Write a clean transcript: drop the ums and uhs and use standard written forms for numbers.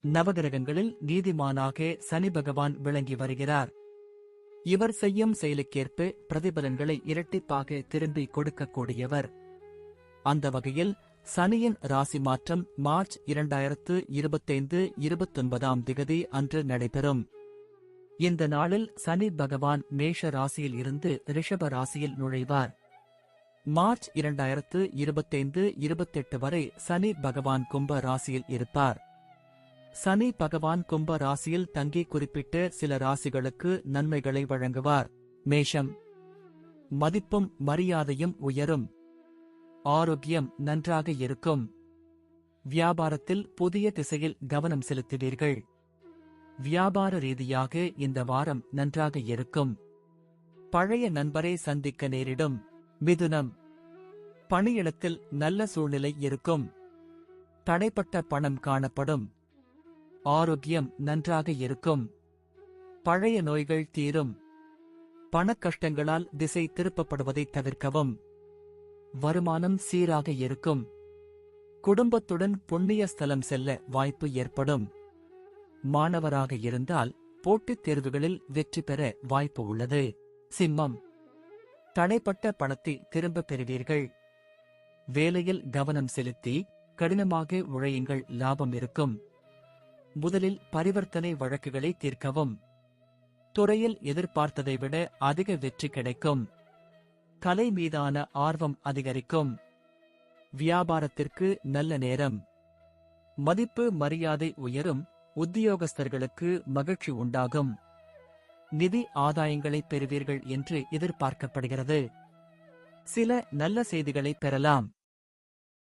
நவகிரகங்களில் நீதிமானாக சனி பகவான் விளங்கி வருகிறார். இவர் செய்யும் செயலுக்கேற்ப பிரதிபலன்களை இரட்டிப்பாக திரும்பி கொடுக்கக்கூடியவர். அந்த வகையில் சனியின் ராசி மாற்றம் மார்ச் 2025 29 அன்று நடைபெறும். இந்த நாளில் சனி பகவான் மேஷ ராசியில் இருந்து ரிஷப ராசியில் நுழைவார். மார்ச் 2025 28 வரை சனி பகவான் கும்ப ராசியில் இருப்பார். சனி பகவான் கும்ப ராசியில் தங்கி குறிப்பிட்ட சில ராசிகளுக்கு நன்மைகளை வழங்குவார். மேஷம். மதிப்பும் மரியாதையும் உயரும். ஆரோக்கியம் நன்றாக இருக்கும். வியாபாரத்தில் புதிய திசையில் கவனம் செலுத்துவீர்கள். வியாபார ரீதியாக இந்த வாரம் நன்றாக இருக்கும். பழைய நண்பரை சந்திக்க நேரிடும். மிதுனம். பணியிடத்தில் நல்ல சூழ்நிலை இருக்கும். தடைப்பட்ட பணம் காணப்படும். ஆரோக்கியம் நன்றாக இருக்கும். பழைய நோய்கள் தீரும். பணக்கஷ்டங்களால் திசை திருப்பப்படுவதை தவிர்க்கவும். வருமானம் சீராக இருக்கும். குடும்பத்துடன் புண்ணிய ஸ்தலம் செல்ல வாய்ப்பு ஏற்படும். மாணவராக இருந்தால் போட்டித் தேர்வுகளில் வெற்றி பெற வாய்ப்பு உள்ளது. சிம்மம். தடைப்பட்ட பணத்தை திரும்பப் பெறுவீர்கள். வேலையில் கவனம் செலுத்தி கடினமாக உழையுங்கள், லாபம் இருக்கும். முதலில் பரிவர்த்தனை வழக்குகளை தீர்க்கவும். துறையில் எதிர்பார்த்ததை விட அதிக வெற்றி கிடைக்கும். கலை மீதான ஆர்வம் அதிகரிக்கும். வியாபாரத்திற்கு நல்ல நேரம். மதிப்பு மரியாதை உயரும். உத்தியோகஸ்தர்களுக்கு மகிழ்ச்சி உண்டாகும். நிதி ஆதாயங்களை பெறுவீர்கள் என்று எதிர்பார்க்கப்படுகிறது. சில நல்ல செய்திகளை பெறலாம்.